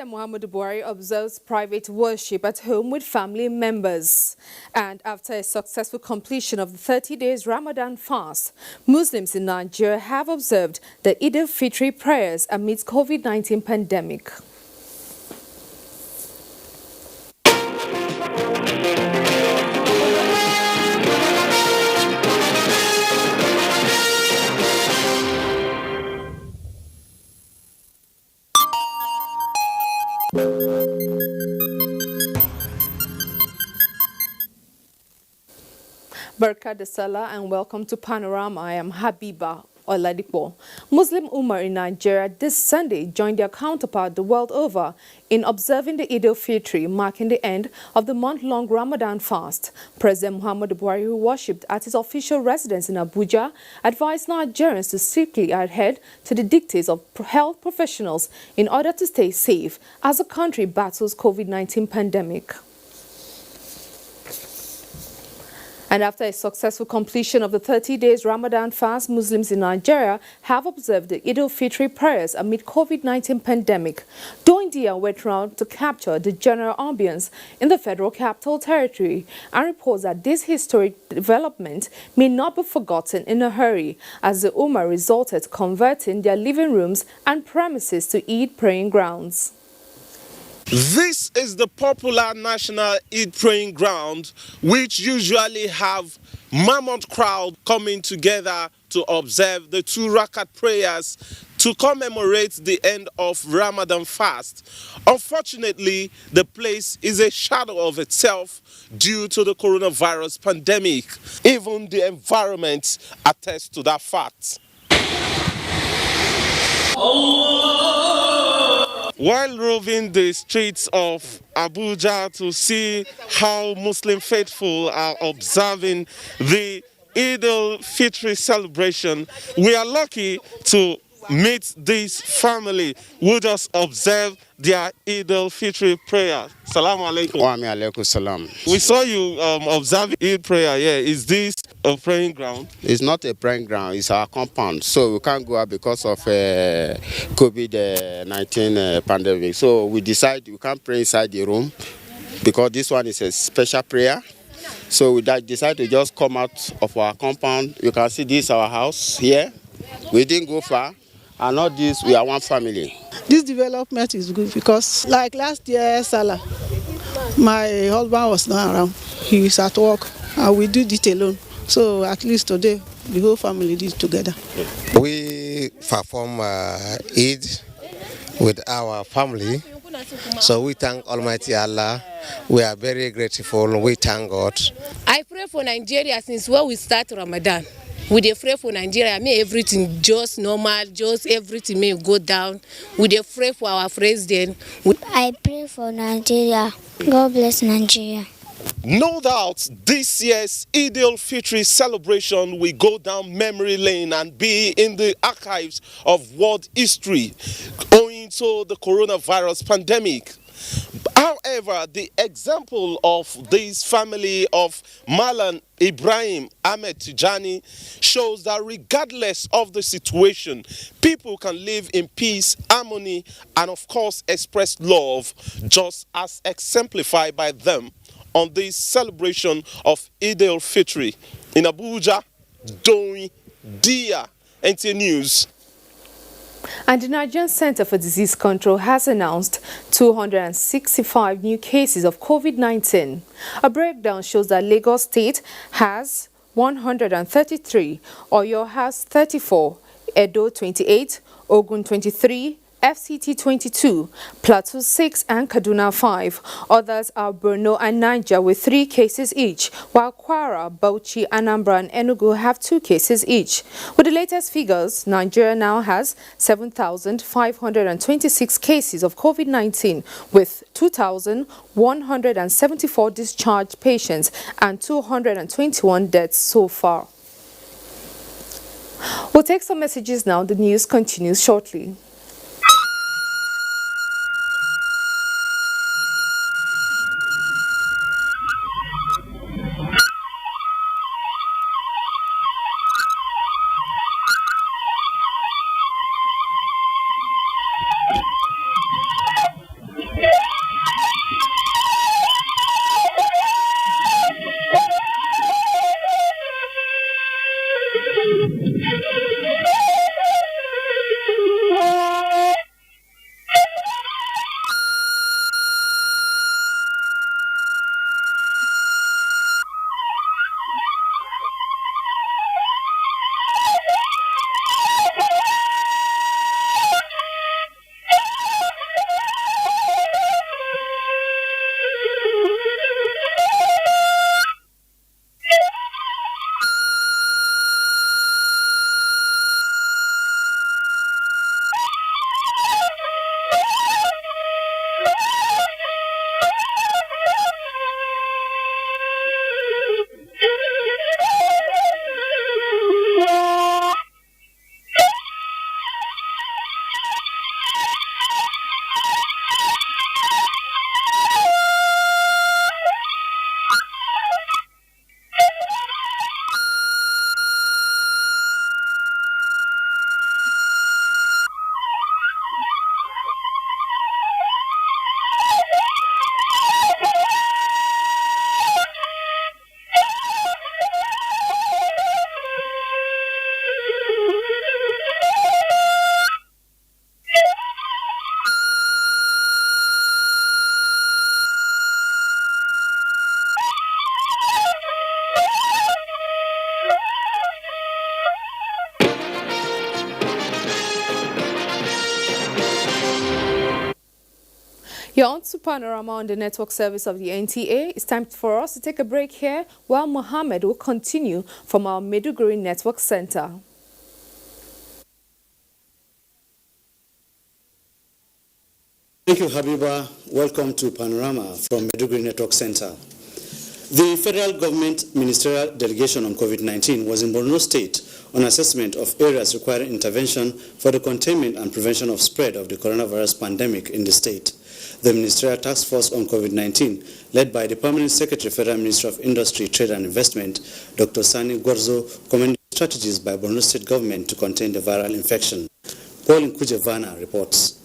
President Muhammadu Buhari observes private worship at home with family members. And after a successful completion of the 30 days Ramadan fast, Muslims in Nigeria have observed the Eid al-Fitr prayers amidst COVID-19 pandemic. Barka de Salah and welcome to Panorama. I am Habiba Oladipo. Muslim Ummah in Nigeria this Sunday joined their counterpart the world over in observing the Eid al-Fitr, marking the end of the month-long Ramadan fast. President Muhammadu Buhari, who worshipped at his official residence in Abuja, advised Nigerians to strictly adhere to the dictates of health professionals in order to stay safe as the country battles COVID-19 pandemic. And after a successful completion of the 30 days Ramadan fast, Muslims in Nigeria have observed the Eid al-Fitr prayers amid COVID-19 pandemic. Doing Dia went round to capture the general ambience in the Federal Capital Territory and reports that this historic development may not be forgotten in a hurry as the Ummah resorted to converting their living rooms and premises to Eid praying grounds. This is the popular National Eid Praying Ground, which usually have mammoth crowd coming together to observe the 2 rakat prayers to commemorate the end of Ramadan fast. Unfortunately, the place is a shadow of itself due to the coronavirus pandemic. Even the environment attests to that fact. While roving the streets of Abuja to see how Muslim faithful are observing the Eid al-Fitr celebration, we are lucky to meet this family who just observe their Eid al-Fitr prayer. Salaam alaikum. Wa alaikum salam. We saw you observe Eid prayer here. Is this a praying ground? It's not a praying ground, it's our compound. So we can't go out because of COVID-19 pandemic. So we decide we can't pray inside the room because this one is a special prayer. So we decide to just come out of our compound. You can see this our house here. We didn't go far. And not this, we are one family. This development is good because like last year, Salah, my husband was not around. He is at work and we did it alone. So at least today, the whole family did it together. We perform Eid with our family. So we thank Almighty Allah. We are very grateful. We thank God. I pray for Nigeria since when we start Ramadan. We dey pray for Nigeria, may everything just normal, just everything may go down. We dey pray for our president. I pray for Nigeria. God bless Nigeria. No doubt this year's Eid al-Fitr celebration will go down memory lane and be in the archives of world history owing to the coronavirus pandemic. However, the example of this family of Malan Ibrahim Ahmed Tijani shows that regardless of the situation, people can live in peace, harmony, and of course express love, just as exemplified by them on this celebration of Eid al-Fitr in Abuja, Doing Dia, NTA News. And the Nigerian Center for Disease Control has announced 265 new cases of COVID-19. A breakdown shows that Lagos State has 133, Oyo has 34, Edo 28, Ogun 23, FCT 22, Plateau 6 and Kaduna 5. Others are Borno and Niger with 3 cases each, while Kwara, Bauchi, Anambra and Enugu have 2 cases each. With the latest figures, Nigeria now has 7,526 cases of COVID-19 with 2,174 discharged patients and 221 deaths so far. We'll take some messages now. The news continues shortly. You're on to Panorama on the network service of the NTA. It's time for us to take a break here while Mohammed will continue from our Maiduguri Network Center. Thank you, Habiba. Welcome to Panorama from Maiduguri Network Center. The federal government ministerial delegation on COVID-19 was in Borno State on assessment of areas requiring intervention for the containment and prevention of spread of the coronavirus pandemic in the state. The Ministerial Task Force on COVID-19, led by the Permanent Secretary, Federal Ministry of Industry, Trade and Investment, Dr. Sani Gwarzo, commended strategies by Borno State government to contain the viral infection. Paul Nkujevana reports.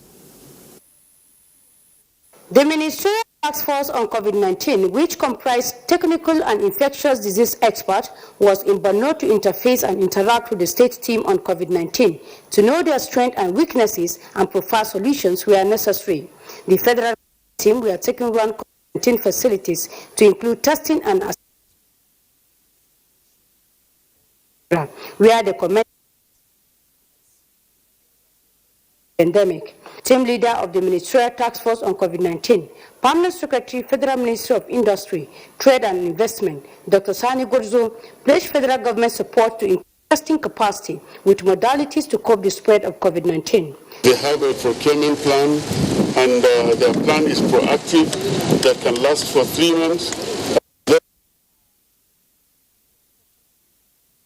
The Ministerial Task Force on COVID-19, which comprised technical and infectious disease experts, was in Borno to interface and interact with the state team on COVID-19 to know their strengths and weaknesses and provide solutions where necessary. The federal team were taking around COVID-19 facilities to include testing and where the commenced pandemic. Team leader of the Ministerial Task Force on COVID-19, Permanent Secretary, Federal Ministry of Industry, Trade and Investment, Dr. Sani Gwarzo, pledged federal government support to increase testing capacity with modalities to cope the spread of COVID-19. They have a procurement plan, and their plan is proactive, that can last for 3 months. The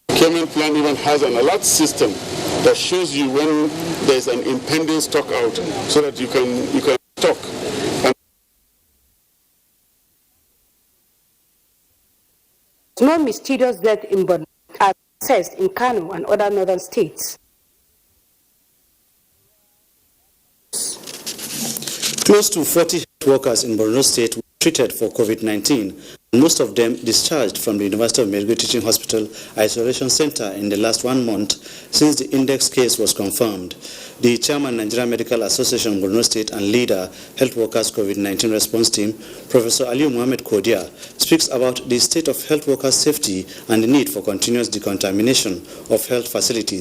procurement plan even has an alert system that shows you when there's an impending stock out, so that you can stock. No mysterious death in Borno as assessed in Kano and other northern states. Close to 40 workers in Borno State were treated for COVID-19, and most of them discharged from the University of Maiduguri Teaching Hospital Isolation Center in the last 1 month since the index case was confirmed. The chairman, Nigeria Medical Association Borno State, and leader, Health Workers COVID-19 Response Team, Professor Aliyu Mohammed Kodia, speaks about the state of health workers' safety and the need for continuous decontamination of health facilities.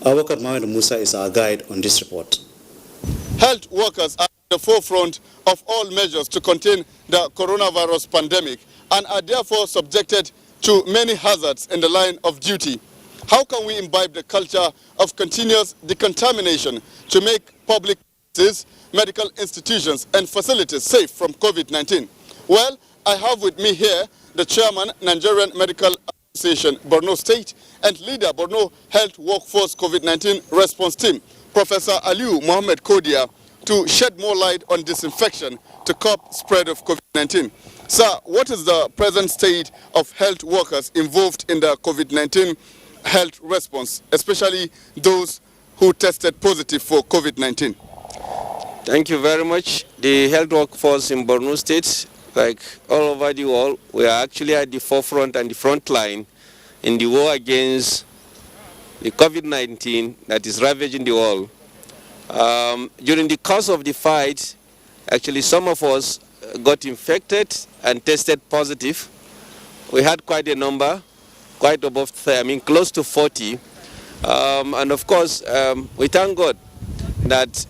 Awakat Mohammed Musa is our guide on this report. Health workers are at the forefront of all measures to contain the coronavirus pandemic and are therefore subjected to many hazards in the line of duty. How can we imbibe the culture of continuous decontamination to make public places, medical institutions and facilities safe from COVID-19? Well, I have with me here the chairman, Nigerian Medical Association, Borno State, and leader, Borno Health Workforce COVID-19 Response Team, Professor Aliyu Mohammed Kodia, to shed more light on disinfection to curb spread of COVID-19. Sir, what is the present state of health workers involved in the COVID-19 health response, especially those who tested positive for COVID-19? Thank you very much. The health workforce in Borno State, like all over the world, we are actually at the forefront and the front line in the war against the COVID-19 that is ravaging the world. During the course of the fight, actually some of us got infected and tested positive. We had quite a number, quite above, close to 40. And of course, we thank God that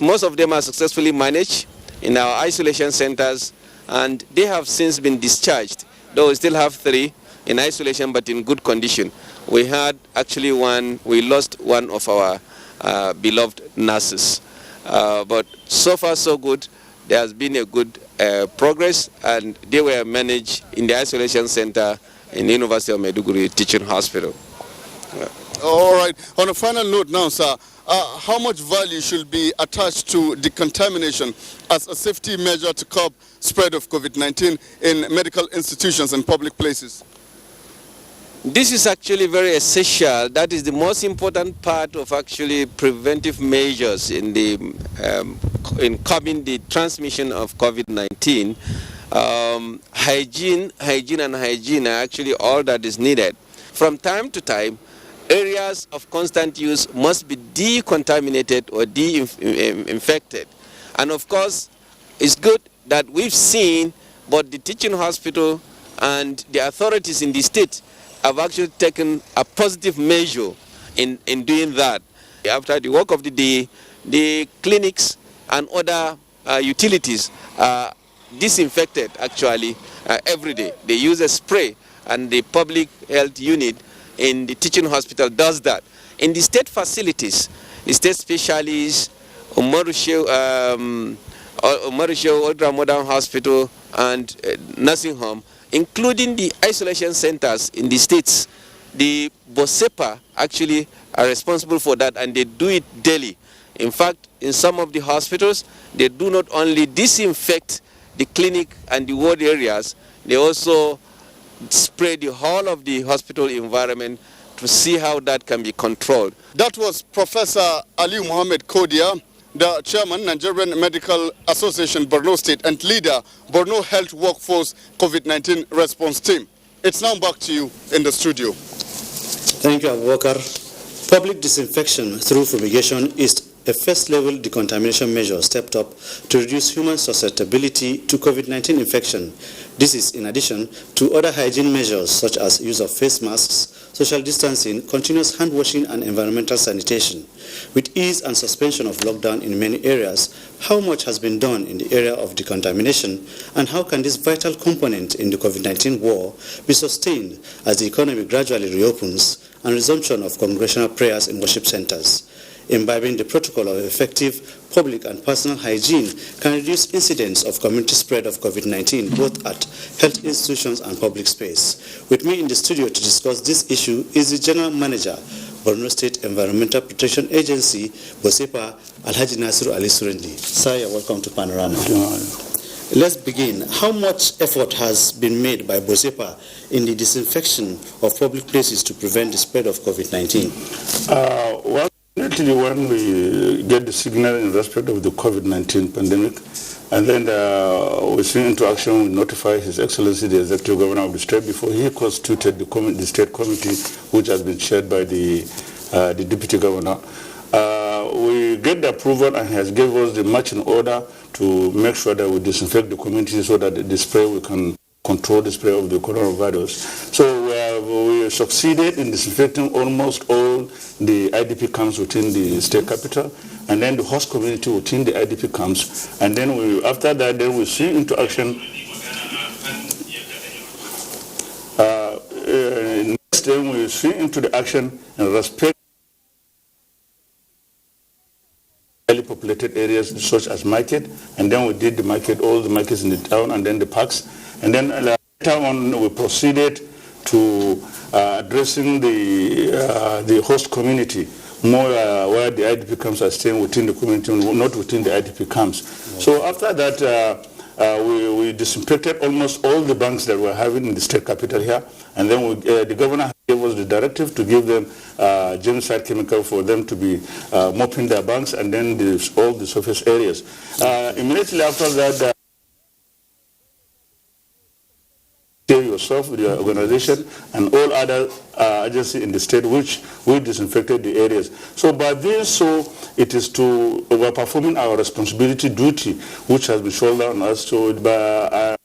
most of them are successfully managed in our isolation centers, and they have since been discharged, though we still have 3 in isolation but in good condition. We had actually we lost one of our beloved nurses. But so far so good. There has been a good progress, and they were managed in the isolation center in the University of Maiduguri Teaching Hospital. All right. On a final note now, sir, how much value should be attached to decontamination as a safety measure to curb spread of COVID-19 in medical institutions and public places? This is actually very essential. That is the most important part of actually preventive measures in curbing the transmission of COVID-19. Hygiene are actually all that is needed. From time to time, areas of constant use must be decontaminated or de-infected. And of course, it's good that we've seen both the teaching hospital and the authorities in the state have actually taken a positive measure in doing that. After the work of the day, the clinics and other utilities are disinfected actually every day. They use a spray, and the public health unit in the teaching hospital does that. In the state facilities, the state specialists, Umaru Shehu Ultra Modern Hospital and nursing home, including the isolation centers in the states, the BOSEPA actually are responsible for that, and they do it daily. In fact, in some of the hospitals, they do not only disinfect the clinic and the ward areas, they also spray the whole of the hospital environment to see how that can be controlled. That was Professor Ali Mohammed Kodia, the chairman, Nigerian Medical Association, Borno State, and leader, Borno Health Workforce COVID-19 Response Team. It's now back to you in the studio. Thank you, Abubakar. Public disinfection through fumigation is a first-level decontamination measure stepped up to reduce human susceptibility to COVID-19 infection. This is in addition to other hygiene measures such as use of face masks, social distancing, continuous hand washing, and environmental sanitation. With ease and suspension of lockdown in many areas, how much has been done in the area of decontamination, and how can this vital component in the COVID-19 war be sustained as the economy gradually reopens and resumption of congregational prayers in worship centers? Imbibing the protocol of effective public and personal hygiene can reduce incidents of community spread of COVID-19 both at health institutions and public space. With me in the studio to discuss this issue is the General Manager, Borno State Environmental Protection Agency, BOSEPA, Alhaji Nasiru Ali Surendi. Sir, you're welcome to Panorama. Let's begin. How much effort has been made by BOSEPA in the disinfection of public places to prevent the spread of COVID-19? Well, actually, when we get the signal in respect of the COVID-19 pandemic, and then we see into action, we notify His Excellency the Executive Governor of the state before he constituted the state committee, which has been chaired by the Deputy Governor. We get the approval, and he has given us the marching order to make sure that we disinfect the community so that the spray we can control the spread of the coronavirus. So we succeeded in disinfecting almost all the IDP camps within the state capital, and then the host community within the IDP camps. And then after that, then we see into action. Next, then we see into the action and respect highly populated areas such as market, and then we did the market, all the markets in the town, and then the parks. And then later on, we proceeded to addressing the host community, more where the IDP camps are staying within the community, not within the IDP camps. So after that, we disinfected almost all the banks that we're having in the state capital here, and then the governor gave us the directive to give them germicide chemical for them to be mopping their banks, and then all the surface areas. Immediately after that, yourself with your organization and all other agencies in the state which we disinfected the areas. So by this, it is we're performing our responsibility duty which has been shouldered on us. So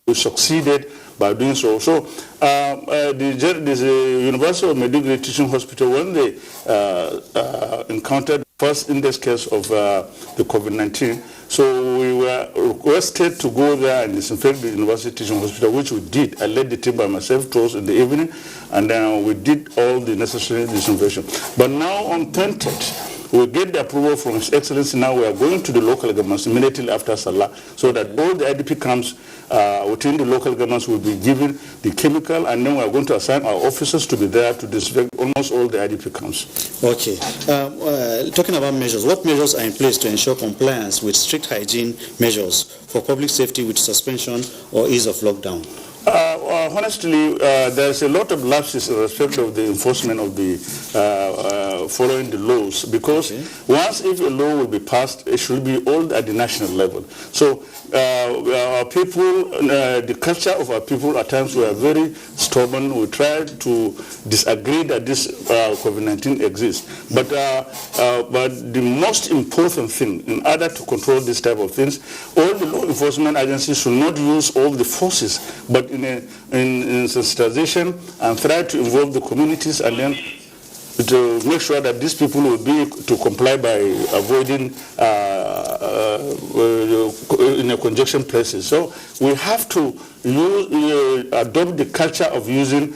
we succeeded by doing so. So the University of Maiduguri Teaching Hospital, when they encountered the first index case of the COVID-19, so we were requested to go there and disinfect the University Teaching Hospital, which we did. I led the team by myself towards in the evening, and then we did all the necessary disinfection. But now on 20th, we get the approval from His Excellency. Now we are going to the local governments immediately after Salah, so that all the IDP camps within the local governments will be given the chemical, and then we are going to assign our officers to be there to disinfect almost all the IDP camps. Okay. Talking about measures, what measures are in place to ensure compliance with strict hygiene measures for public safety with suspension or ease of lockdown? Honestly, there's a lot of lapses in respect of the enforcement of the following the laws, because once if a law will be passed, it should be all at the national level. So our people, the culture of our people at times were very stubborn. We tried to disagree that this COVID-19 exists. But the most important thing, in order to control this type of things, all the law enforcement agencies should not use all the forces, but in sensitization and try to involve the communities, and then to make sure that these people will be to comply by avoiding in a conjunction places. So we have to adopt the culture of using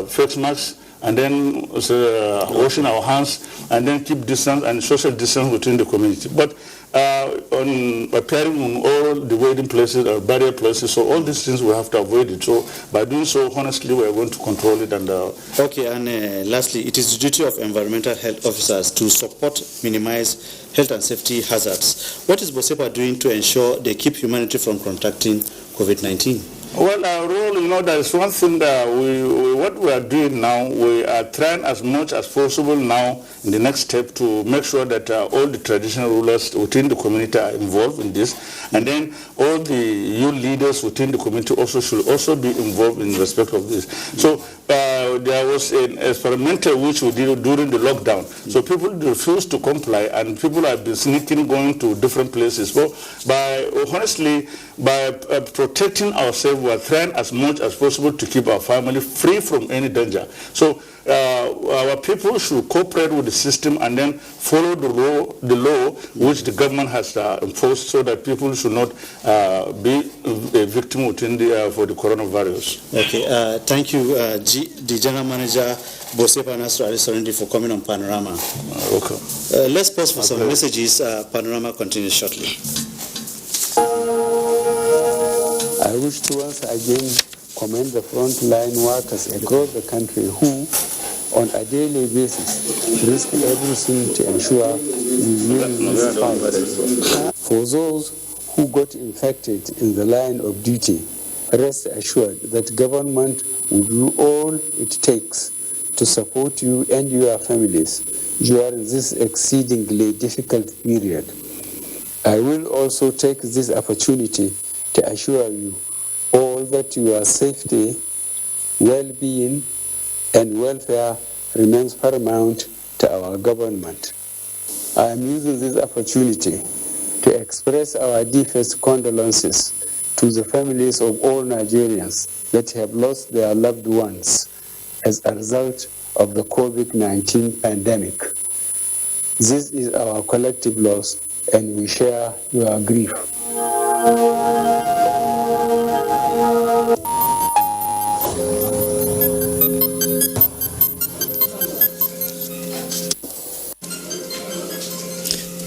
face masks, and then washing our hands, and then keep distance and social distance within the community. But on appearing on all the waiting places or barrier places, so all these things we have to avoid it. So by doing so, honestly, we are going to control it. And okay, and lastly, it is the duty of environmental health officers to support, minimize health and safety hazards. What is BOSEPA doing to ensure they keep humanity from contracting COVID-19? Well, our role, there is one thing that what we are doing now, we are trying as much as possible now in the next step to make sure that all the traditional rulers within the community are involved in this, and then all the youth leaders within the community also should also be involved in respect of this. So there was an experimental which we did during the lockdown. So people refused to comply, and people have been sneaking, going to different places. So by protecting ourselves, we are trying as much as possible to keep our family free from any danger. So our people should cooperate with the system and then follow the law which the government has enforced, so that people should not be a victim within for the coronavirus. Okay, thank you, the General Manager, BOSEPA Nasru Ali Sorendi, for coming on Panorama. Welcome. Let's pause for some messages. Panorama continues shortly. I wish to once again commend the frontline workers across the country who, on a daily basis, risk everything to ensure we win this fight. For those who got infected in the line of duty, rest assured that government will do all it takes to support you and your families during this exceedingly difficult period. I will also take this opportunity to assure you all that your safety, well-being, and welfare remains paramount to our government. I am using this opportunity to express our deepest condolences to the families of all Nigerians that have lost their loved ones as a result of the COVID-19 pandemic. This is our collective loss, and we share your grief.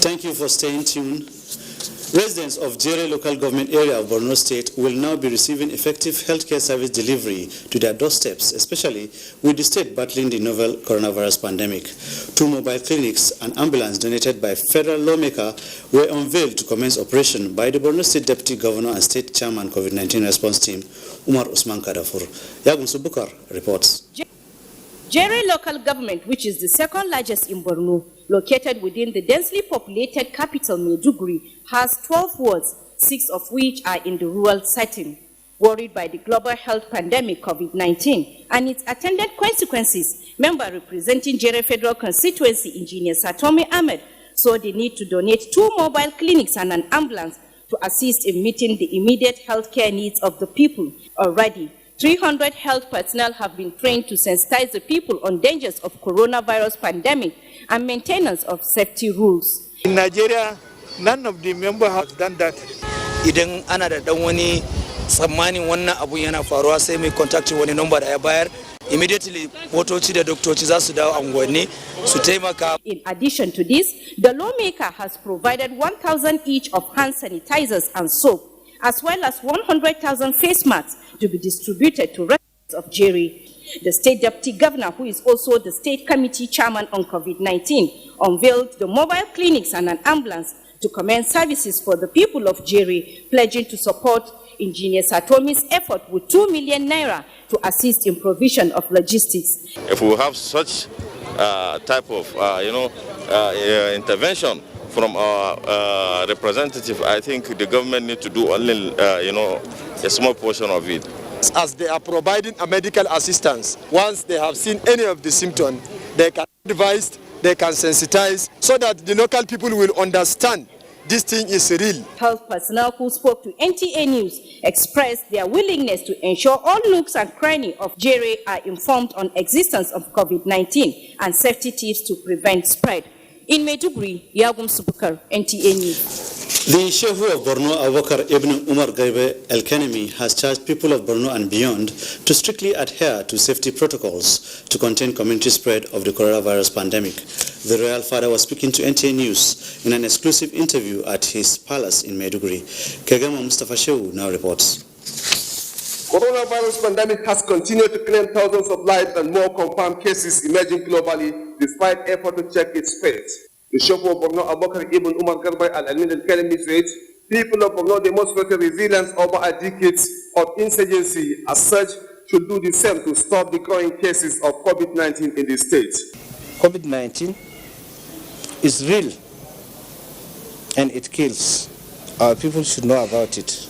Thank you for staying tuned. Residents of Jere local government area of Borno State will now be receiving effective healthcare service delivery to their doorsteps, especially with the state battling the novel coronavirus pandemic. 2 mobile clinics and ambulance donated by federal lawmaker were unveiled to commence operation by the Borno State Deputy Governor and State Chairman COVID-19 Response Team, Umar Usman Kadafur. Yagun Subukar reports. Jere local government, which is the second largest in Borno, located within the densely populated capital Maiduguri, has 12 wards, 6 of which are in the rural setting. Worried by the global health pandemic COVID-19 and its attendant consequences, member representing Jere Federal Constituency, Engineer Satomi Ahmed, saw the need to donate 2 mobile clinics and an ambulance to assist in meeting the immediate healthcare needs of the people. Already, 300 health personnel have been trained to sensitize the people on dangers of coronavirus pandemic and maintenance of safety rules. In Nigeria, none of the members have done that. Idan ana da dan wani tsammanin wannan abu yana faruwa sai mai contacting wani number da ya bayar, immediately motoci da doktoci za su dawo unguwanni su taimaka. In addition to this, the lawmaker has provided 1,000 each of hand sanitizers and soap, as well as 100,000 face masks to be distributed to residents of Jere. The state deputy governor, who is also the state committee chairman on COVID-19, unveiled the mobile clinics and an ambulance to commence services for the people of Jere, pledging to support Engineer Satomi's effort with 2 million naira to assist in provision of logistics. If we have such type of intervention from our representative, I think the government need to do only a small portion of it. As they are providing a medical assistance, once they have seen any of the symptoms, they can advise, they can sensitize, so that the local people will understand this thing is real. Health personnel who spoke to NTA News expressed their willingness to ensure all nooks and crannies of Jere are informed on existence of COVID-19 and safety tips to prevent spread. In Maiduguri, Yagum Subukar, NTA News. The Shehu of Borno, Abubakar Ibn Umar Gaibe El-Kanemi, has charged people of Borno and beyond to strictly adhere to safety protocols to contain community spread of the coronavirus pandemic. The royal father was speaking to NTA News in an exclusive interview at his palace in Maiduguri. Kegama Mustafa Shehu now reports. Coronavirus pandemic has continued to claim thousands of lives and more confirmed cases emerging globally despite effort to check its fate. The Shehu of Borno, Abubakar Ibn Umar Garbai Al-Amin Al-Kanemi said, people of Borno demonstrated resilience over a decade of insurgency. As such, should do the same to stop the growing cases of COVID-19 in the state. COVID-19 is real and it kills. Our people should know about it.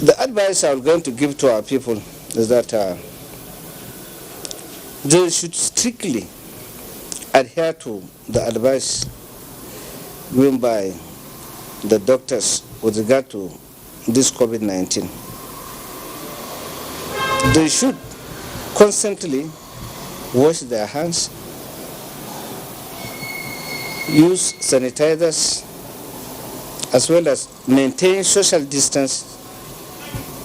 The advice I'm going to give to our people is that they should strictly adhere to the advice given by the doctors with regard to this COVID-19. They should constantly wash their hands, use sanitizers, as well as maintain social distance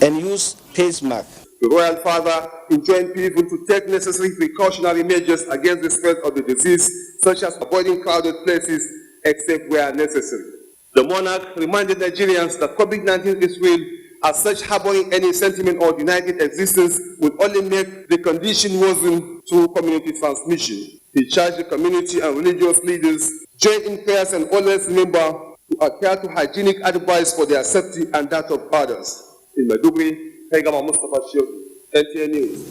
and use face masks. The royal father enjoined people to take necessary precautionary measures against the spread of the disease, such as avoiding crowded places except where necessary. The monarch reminded Nigerians that COVID-19 is real, as such harboring any sentiment or denying its existence would only make the condition worsen through community transmission. He charged the community and religious leaders join in prayers and always remember to adhere to hygienic advice for their safety and that of others. In Maiduguri, Haigama Mustafa Shehu, NTA News.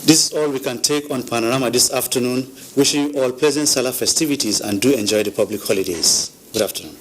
This is all we can take on Panorama this afternoon. Wishing you all pleasant Salah festivities and do enjoy the public holidays. Good afternoon.